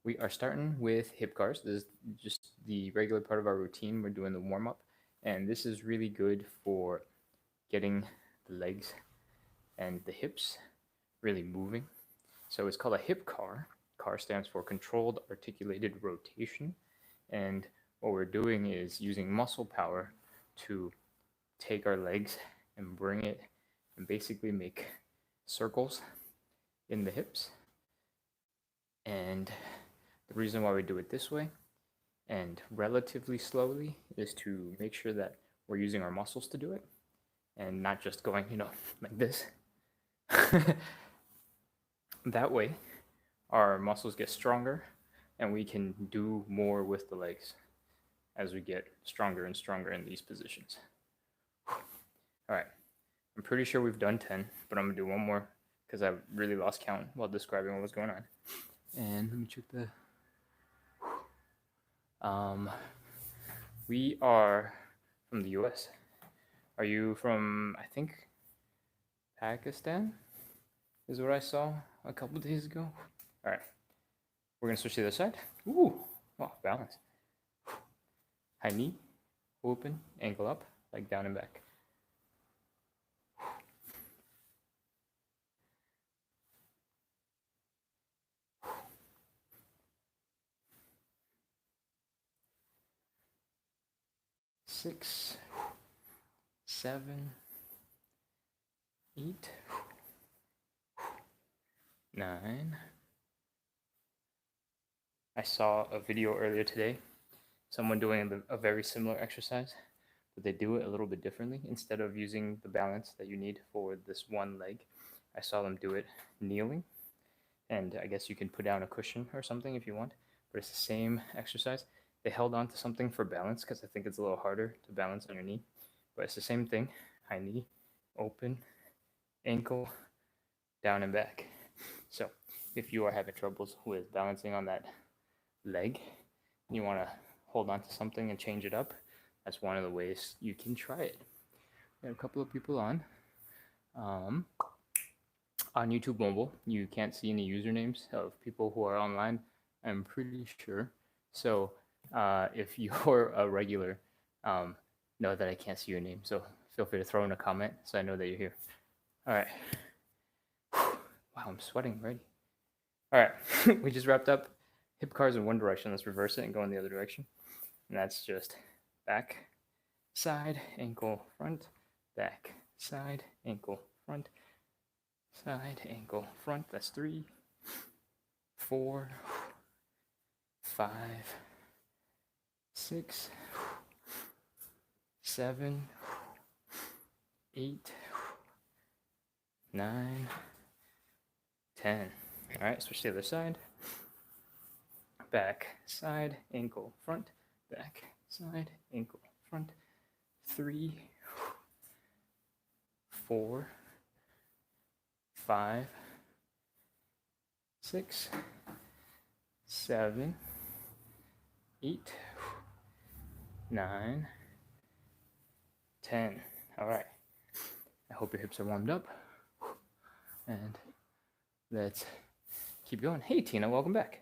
We are starting with hip cars. This is just the regular part of our routine. We're doing the warm up, and this is really good for getting the legs and the hips really moving. So it's called a hip car. CAR stands for controlled articulated rotation. And what we're doing is using muscle power to take our legs and bring it and basically make circles in the hips. And the reason why we do it this way and relatively slowly is to make sure that we're using our muscles to do it and not just going, like this. That way, our muscles get stronger and we can do more with the legs as we get stronger and stronger in these positions. All right, I'm pretty sure we've done 10, but I'm gonna do one more because I really lost count while describing what was going on. And let me check the. We are from the US. Are you from, I think, Pakistan? Is what I saw a couple days ago. All right, we're gonna switch to the other side. Ooh, oh, balance. High knee, open, ankle up, leg down and back. Six, 7, 8, 9. I saw a video earlier today, someone doing a very similar exercise, but they do it a little bit differently. Instead of using the balance that you need for this one leg, I saw them do it kneeling. And I guess you can put down a cushion or something if you want, but it's the same exercise. They held on to something for balance because I think it's a little harder to balance on your knee, but it's the same thing. High knee, open, ankle, down and back. So if you are having troubles with balancing on that leg, and you want to hold on to something and change it up, that's one of the ways you can try it. We have a couple of people on. On YouTube Mobile, you can't see any usernames of people who are online, I'm pretty sure. So if you're a regular, know that I can't see your name. So feel free to throw in a comment so I know that you're here. All right. Wow, I'm sweating already. All right, we just wrapped up hip cars in one direction. Let's reverse it and go in the other direction. And that's just back, side, ankle, front, back, side, ankle, front, side, ankle, front. That's 3, 4, 5, 6, 7, 8, 9, 10. All right, switch to the other side. Back, side, ankle, front, back, side, ankle, front. 3, 4, 5, 6, 7, 8, 9, 10. All right. I hope your hips are warmed up. And let's keep going. Hey, Tina, welcome back.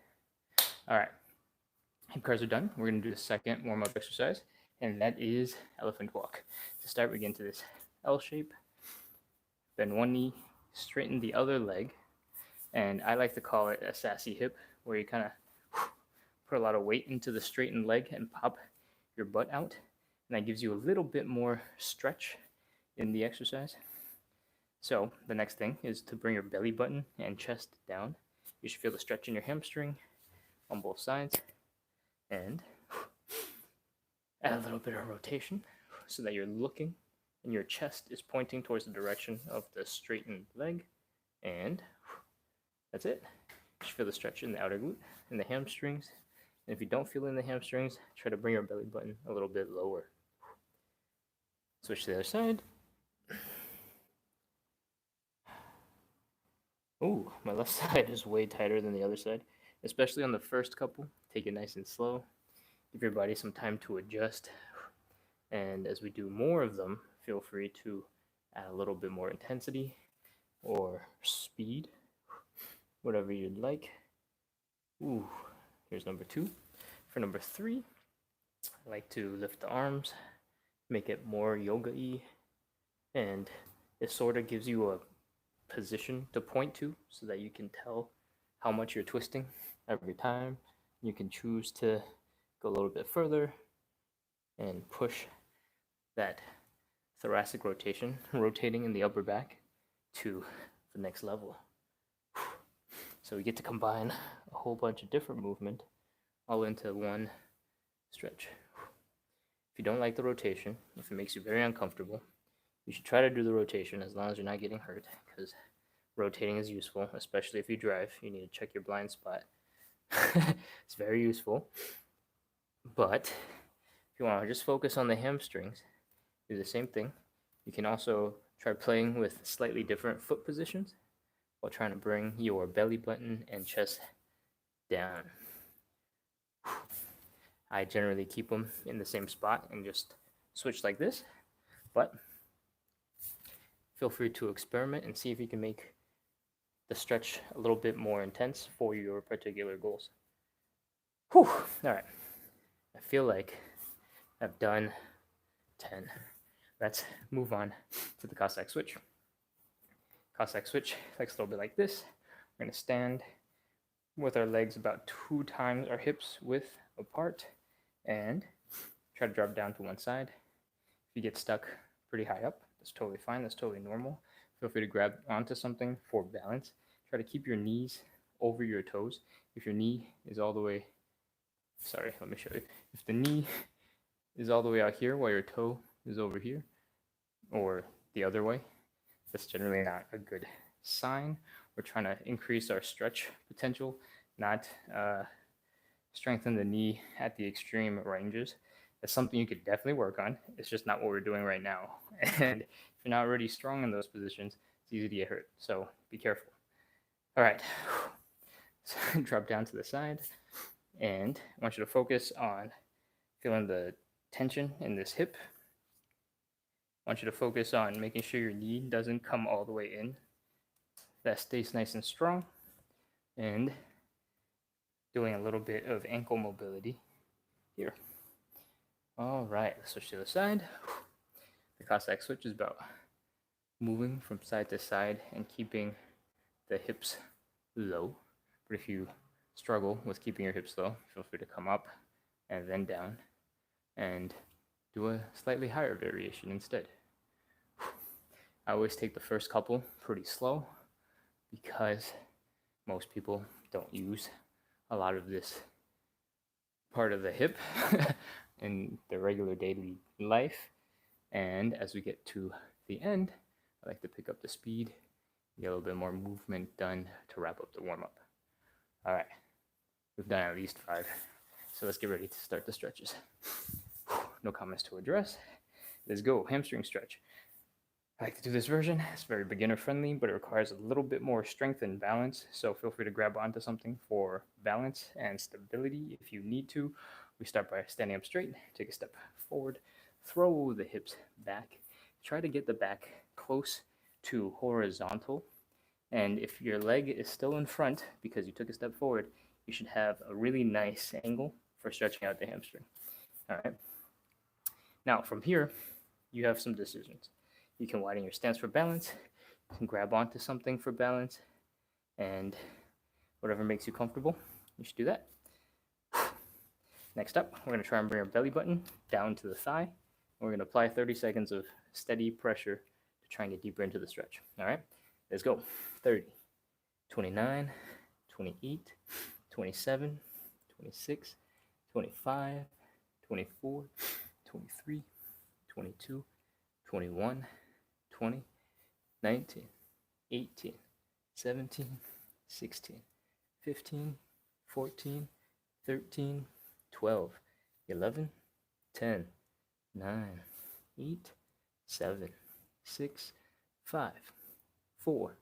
All right. Hip cars are done. We're going to do the second warm-up exercise, and that is elephant walk. To start, we get into this L shape. Bend one knee, straighten the other leg, and I like to call it a sassy hip, where you kind of put a lot of weight into the straightened leg and pop your butt out, and that gives you a little bit more stretch in the exercise. So the next thing is to bring your belly button and chest down. You should feel the stretch in your hamstring on both sides, and add a little bit of rotation so that you're looking and your chest is pointing towards the direction of the straightened leg, and that's it. You should feel the stretch in the outer glute and the hamstrings. And if you don't feel it in the hamstrings, try to bring your belly button a little bit lower. Switch to the other side. Ooh, my left side is way tighter than the other side, especially on the first couple. Take it nice and slow. Give your body some time to adjust. And as we do more of them, feel free to add a little bit more intensity or speed, whatever you'd like. Ooh, Here's number 2. For number 3, I like to lift the arms, make it more yoga-y, and it sort of gives you a position to point to so that you can tell how much you're twisting every time. You can choose to go a little bit further and push that thoracic rotation, rotating in the upper back to the next level. So we get to combine a whole bunch of different movement all into one stretch. If you don't like the rotation, if it makes you very uncomfortable, you should try to do the rotation as long as you're not getting hurt, because rotating is useful, especially if you drive. You need to check your blind spot. It's very useful. But if you want to just focus on the hamstrings, do the same thing. You can also try playing with slightly different foot positions while trying to bring your belly button and chest down. I generally keep them in the same spot and just switch like this, but feel free to experiment and see if you can make the stretch a little bit more intense for your particular goals. Whew. All right. I feel like I've done 10. Let's move on to the Cossack switch. Cossack switch looks a little bit like this. We're going to stand with our legs about 2 times our hips width apart and try to drop down to one side. If you get stuck pretty high up, that's totally fine. That's totally normal. Feel free to grab onto something for balance. Try to keep your knees over your toes. If your knee is all the way, let me show you. If the knee is all the way out here while your toe is over here, or the other way, that's generally not a good sign. We're trying to increase our stretch potential, not strengthen the knee at the extreme ranges. That's something you could definitely work on. It's just not what we're doing right now. And if you're not already strong in those positions, it's easy to get hurt. So be careful. All right. So drop down to the side. And I want you to focus on feeling the tension in this hip. I want you to focus on making sure your knee doesn't come all the way in. That stays nice and strong. And doing a little bit of ankle mobility here. All right, let's switch to the side. The Cossack switch is about moving from side to side and keeping the hips low. But if you struggle with keeping your hips low, feel free to come up and then down and do a slightly higher variation instead. I always take the first couple pretty slow because most people don't use a lot of this part of the hip in their regular daily life. And as we get to the end, I like to pick up the speed, get a little bit more movement done to wrap up the warm-up. All right, we've done at least 5, so let's get ready to start the stretches. No comments to address. Let's go, hamstring stretch. I like to do this version. It's very beginner friendly, but it requires a little bit more strength and balance. So feel free to grab onto something for balance and stability if you need to. We start by standing up straight, take a step forward, throw the hips back. Try to get the back close to horizontal. And if your leg is still in front because you took a step forward, you should have a really nice angle for stretching out the hamstring. All right. Now from here, you have some decisions. You can widen your stance for balance. You can grab onto something for balance. And whatever makes you comfortable, you should do that. Next up, we're going to try and bring our belly button down to the thigh. And we're going to apply 30 seconds of steady pressure to try and get deeper into the stretch. All right, let's go. 30, 29, 28, 27, 26, 25, 24, 23, 22, 21, 20, 19, 18, 17, 16, 15, 14, 13, 12, 11, 10, 9, 8, 7, 6, 5, 4,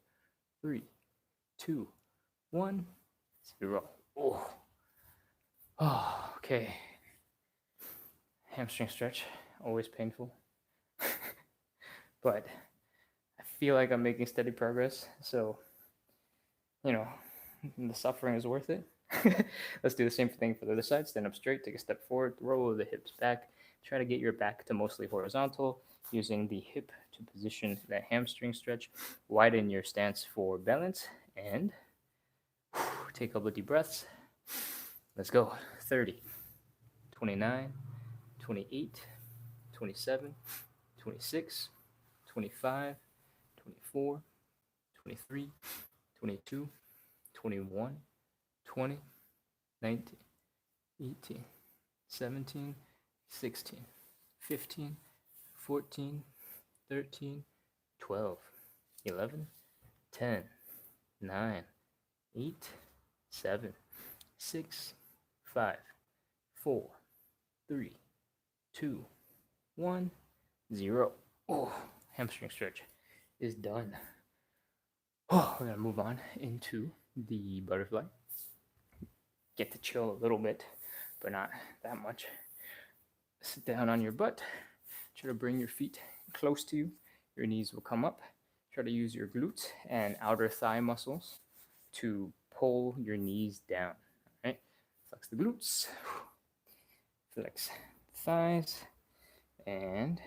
3, 2, 1, 0. Oh, okay. Hamstring stretch, always painful. But I feel like I'm making steady progress, so, the suffering is worth it. Let's do the same thing for the other side. Stand up straight, take a step forward, roll the hips back. Try to get your back to mostly horizontal, using the hip to position that hamstring stretch. Widen your stance for balance, and take a couple of deep breaths. Let's go. 30, 29, 28, 27, 26, 25, 24, 23, 22, 21, 20, 19, 18, 17, 16, 15, 14, 13, 12, 11, 10, 9, 8, 7, 6, 5, 4, 3, 2, 1, 0. Oh, hamstring stretch is done. Oh, we're going to move on into the butterfly. Get to chill a little bit, but not that much. Sit down on your butt. Try to bring your feet close to you. Your knees will come up. Try to use your glutes and outer thigh muscles to pull your knees down. All right? Flex the glutes. Flex the thighs. And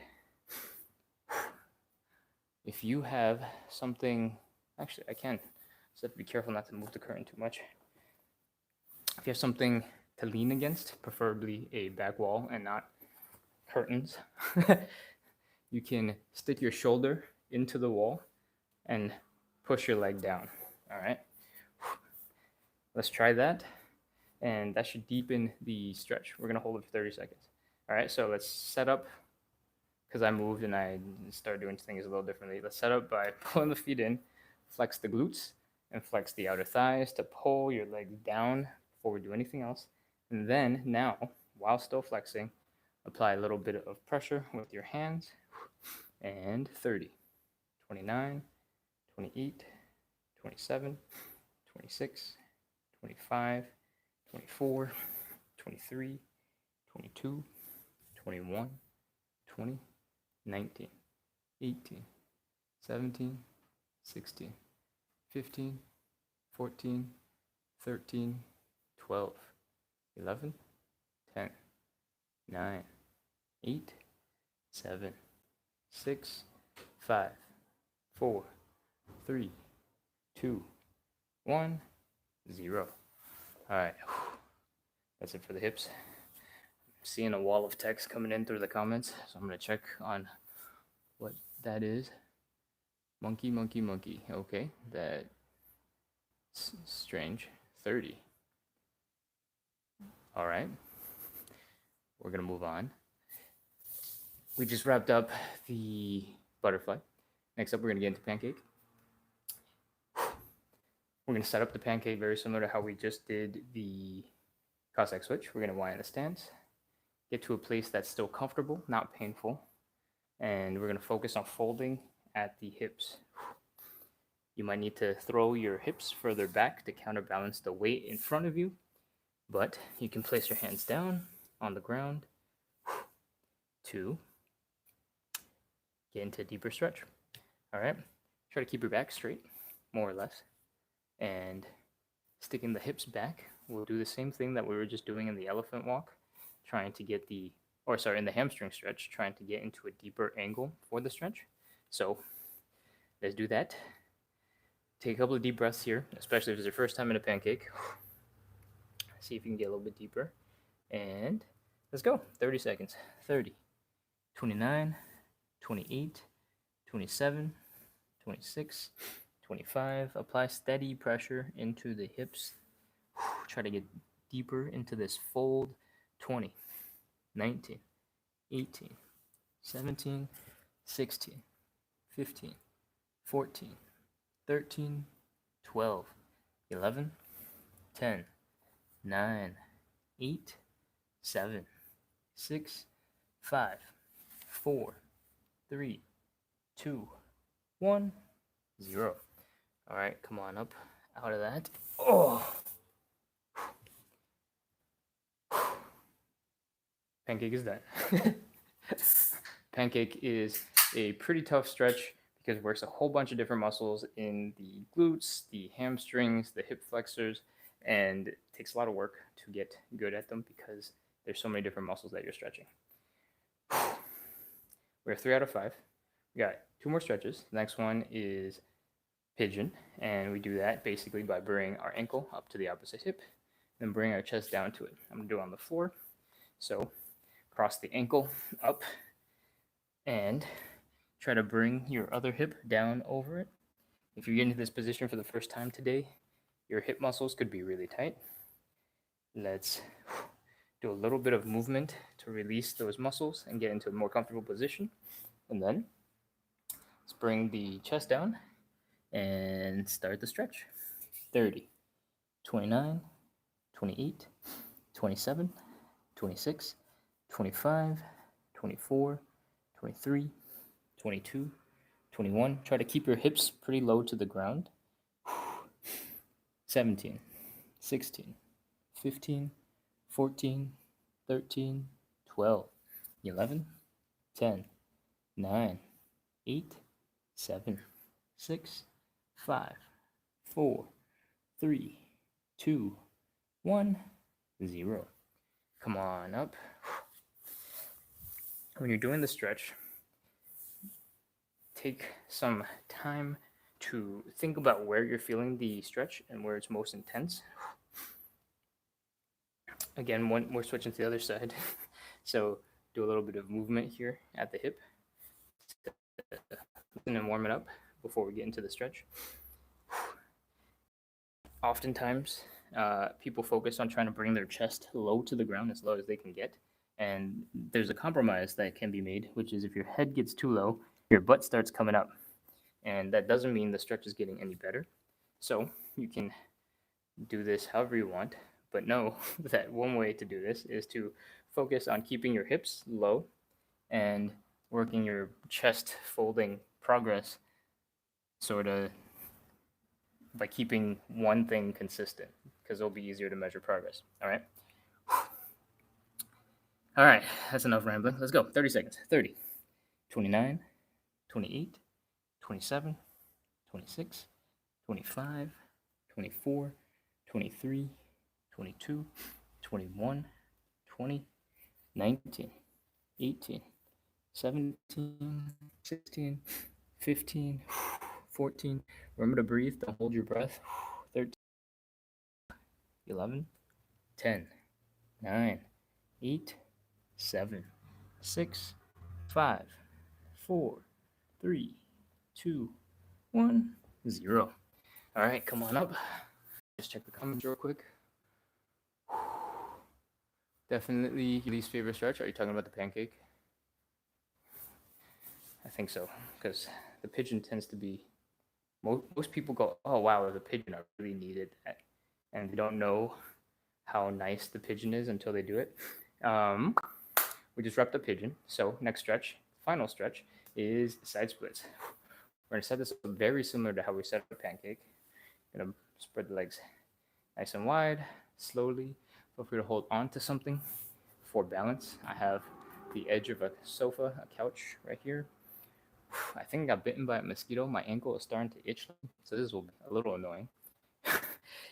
if you have something, actually I can, just have to be careful not to move the curtain too much. If you have something to lean against, preferably a back wall and not curtains, you can stick your shoulder into the wall and push your leg down. All right, let's try that, and that should deepen the stretch. We're gonna hold it for 30 seconds. All right, so let's set up, because I moved and I started doing things a little differently. Let's set up by pulling the feet in, flex the glutes, and flex the outer thighs to pull your legs down before we do anything else. And then now, while still flexing, apply a little bit of pressure with your hands. And 30, 29, 28, 27, 26, 25, 24, 23, 22, 21, 20, 19, 18, 17, 16, 15, 14, 13, 12, 11, 10, 9, 8, 7, 6, 5, 4, 3, 2, 1, 0. All right, that's it for the hips. I'm seeing a wall of text coming in through the comments, so I'm gonna check on what that is. Monkey, monkey, monkey. Okay, that's strange. 30. All right, we're gonna move on. We just wrapped up the butterfly. Next up, we're gonna get into pancake. We're gonna set up the pancake very similar to how we just did the Cossack switch. We're gonna lie in a stance, get to a place that's still comfortable, not painful, and we're gonna focus on folding at the hips. You might need to throw your hips further back to counterbalance the weight in front of you, but you can place your hands down on the ground to get into a deeper stretch. All right, try to keep your back straight, more or less, and sticking the hips back. We'll do the same thing that we were just doing in the elephant walk, trying to get in the hamstring stretch, trying to get into a deeper angle for the stretch. So let's do that. Take a couple of deep breaths here, especially if it's your first time in a pancake. See if you can get a little bit deeper. And let's go. 30 seconds. 30, 29, 28, 27, 26, 25. Apply steady pressure into the hips. Try to get deeper into this fold. 20, 19, 18, 17, 16, 15, 14, 13, 12, 11, 10, 9, 8, 7, 6, 5, 4, 3, 2, 1, 0. All right, come on up out of that. Oh. Pancake is done. Pancake is a pretty tough stretch because it works a whole bunch of different muscles in the glutes, the hamstrings, the hip flexors, and it takes a lot of work to get good at them because there's so many different muscles that you're stretching. We're 3 out of 5. We got 2 more stretches. The next one is pigeon, and we do that basically by bringing our ankle up to the opposite hip, then bring our chest down to it. I'm going to do it on the floor. So cross the ankle up and try to bring your other hip down over it. If you get into this position for the first time today, your hip muscles could be really tight. Let's do a little bit of movement to release those muscles and get into a more comfortable position. And then let's bring the chest down and start the stretch. 30, 29, 28, 27, 26, 25, 24, 23, 22, 21. Try to keep your hips pretty low to the ground. 17, 16, 15, 14, 13, 12, 11, 10, 9, 8, 7, 6, 5, 4, 3, 2, 1, 0. Come on up. When you're doing the stretch, take some time to think about where you're feeling the stretch and where it's most intense. Again, we're switching to the other side. So do a little bit of movement here at the hip and then warm it up before we get into the stretch. Oftentimes, people focus on trying to bring their chest low to the ground, as low as they can get. And there's a compromise that can be made, which is if your head gets too low, your butt starts coming up. And that doesn't mean the stretch is getting any better. So you can do this however you want, but know that one way to do this is to focus on keeping your hips low and working your chest folding progress sort of by keeping one thing consistent, because it'll be easier to measure progress. All right. All right, that's enough rambling. Let's go. 30 seconds. 30, 29, 28, 27, 26, 25, 24, 23, 22, 21, 20, 19, 18, 17, 16, 15, 14. Remember to breathe. Don't hold your breath. 13, 11, 10, 9, 8, 7, 6, 5, 4, 3, 2, 1, 0. All right, come on up. Just check the comments real quick. Definitely your least favorite stretch. Are you talking about the pancake? I think so, because the pigeon tends to be, most people go, oh wow, the pigeon, I really needed that. And they don't know how nice the pigeon is until they do it. We just wrapped up pigeon. So next stretch, final stretch, is side splits. We're gonna set this up very similar to how we set up the pancake. Gonna spread the legs nice and wide, slowly. Feel free to hold on to something for balance. I have the edge of a sofa, a couch right here. I think I got bitten by a mosquito. My ankle is starting to itch, so this will be a little annoying.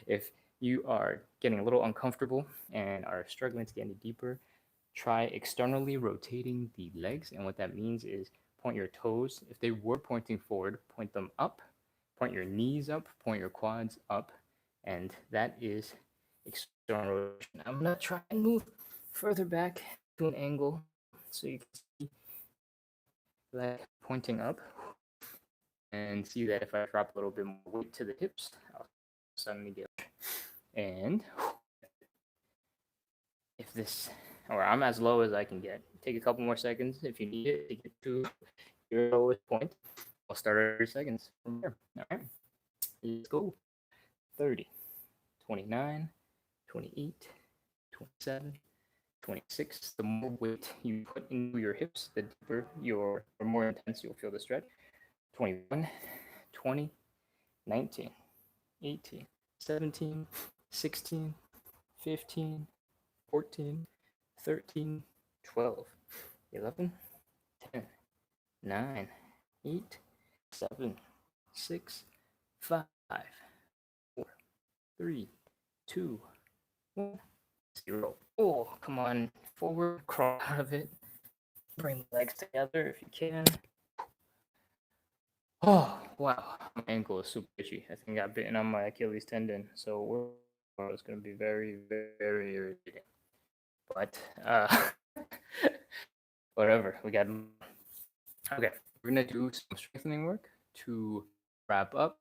If you are getting a little uncomfortable and are struggling to get any deeper, try externally rotating the legs. And what that means is point your toes. If they were pointing forward, point them up. Point your knees up, point your quads up. And that is external rotation. I'm going to try and move further back to an angle so you can see leg pointing up. And see that if I drop a little bit more weight to the hips, I'll suddenly get. And if this, or I'm as low as I can get. Take a couple more seconds if you need it to get to your lowest point. I'll start at 30 seconds from there. All right, let's go. 30, 29, 28, 27, 26. The more weight you put into your hips, the deeper or more intense you'll feel the stretch. 21, 20, 19, 18, 17, 16, 15, 14, 13, 12, 11, 10, 9, 8, 7, 6, 5, 4, 3, 2, 1, 0. Oh, come on. Forward, crawl out of it. Bring the legs together if you can. Oh, wow. My ankle is super itchy. I think I got bitten on my Achilles tendon. So it's going to be very, very irritating. But, whatever. We got. Okay. We're going to do some strengthening work to wrap up.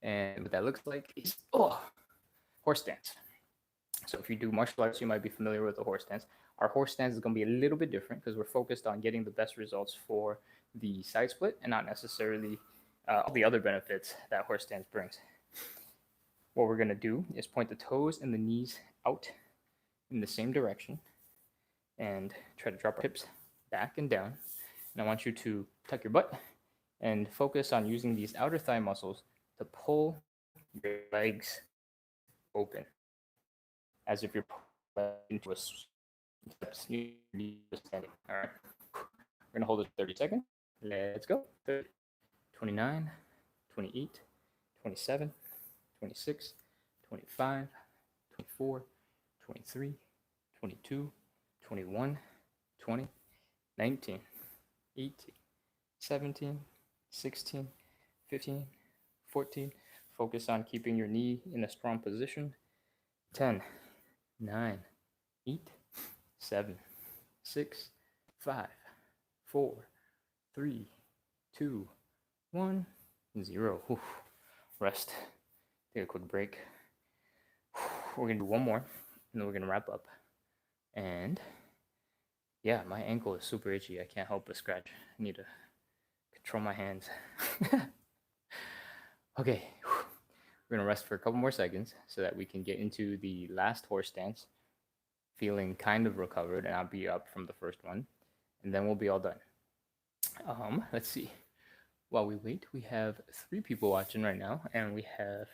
And what that looks like is, horse stance. So if you do martial arts, you might be familiar with the horse stance. Our horse stance is going to be a little bit different because we're focused on getting the best results for the side split and not necessarily all the other benefits that horse stance brings. What we're going to do is point the toes and the knees out in the same direction and try to drop our hips back and down. And I want you to tuck your butt and focus on using these outer thigh muscles to pull your legs open, as if you're into a standing. All right. We're going to hold it 30 seconds. Let's go. 30, 29, 28, 27, 26, 25, 24, 23, 22, 21, 20, 19, 18, 17, 16, 15, 14. Focus on keeping your knee in a strong position. 10, 9, 8, 7, 6, 5, 4, 3, 2, 1, 0. Oof. Rest. Take a quick break. We're going to do one more, and then we're going to wrap up. And yeah, my ankle is super itchy. I can't help but scratch. I need to control my hands. Okay. We're going to rest for a couple more seconds so that we can get into the last horse stance, feeling kind of recovered, and I'll be up from the first one. And then we'll be all done. Let's see. While we wait, we have 3 people watching right now, and we have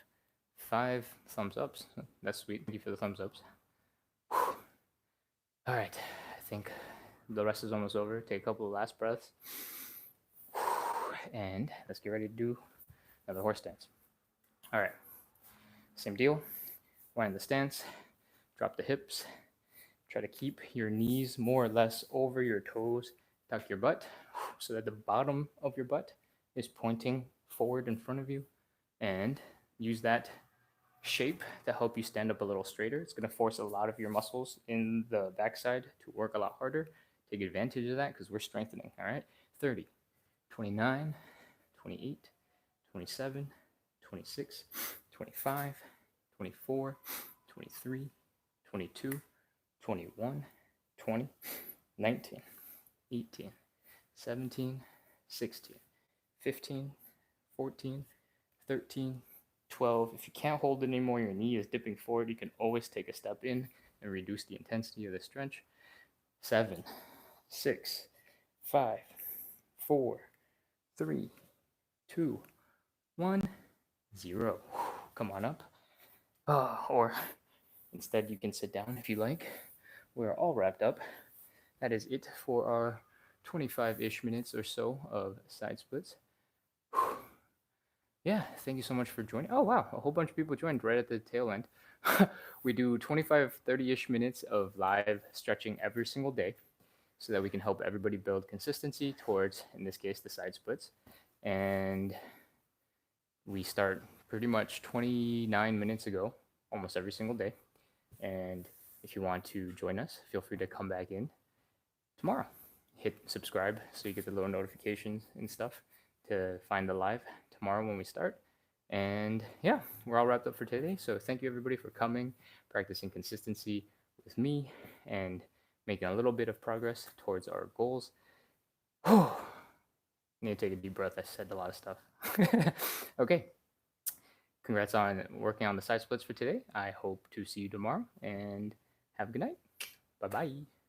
5 thumbs ups. That's sweet. Thank you for the thumbs ups. All right. I think the rest is almost over. Take a couple of last breaths. And let's get ready to do another horse stance. All right. Same deal. Wind the stance. Drop the hips. Try to keep your knees more or less over your toes. Tuck your butt so that the bottom of your butt is pointing forward in front of you, and use that shape to help you stand up a little straighter. It's going to force a lot of your muscles in the backside to work a lot harder. Take advantage of that because we're strengthening. All right. 30, 29, 28, 27, 26, 25, 24, 23, 22, 21, 20, 19, 18, 17, 16, 15, 14, 13, 12. If you can't hold it anymore, your knee is dipping forward, you can always take a step in and reduce the intensity of the stretch. 7, 6, 5, 4, 3, 2, 1, 0. Come on up. Or instead, you can sit down if you like. We're all wrapped up. That is it for our 25-ish minutes or so of side splits. Yeah, thank you so much for joining. Oh, wow, a whole bunch of people joined right at the tail end. We do 25, 30-ish minutes of live stretching every single day so that we can help everybody build consistency towards, in this case, the side splits. And we start pretty much 29 minutes ago, almost every single day. And if you want to join us, feel free to come back in tomorrow. Hit subscribe so you get the little notifications and stuff to find the live tomorrow when we start. And yeah, we're all wrapped up for today. So thank you everybody for coming, practicing consistency with me, and making a little bit of progress towards our goals. I need to take a deep breath. I said a lot of stuff. Okay. Congrats on working on the side splits for today. I hope to see you tomorrow, and have a good night. Bye-bye.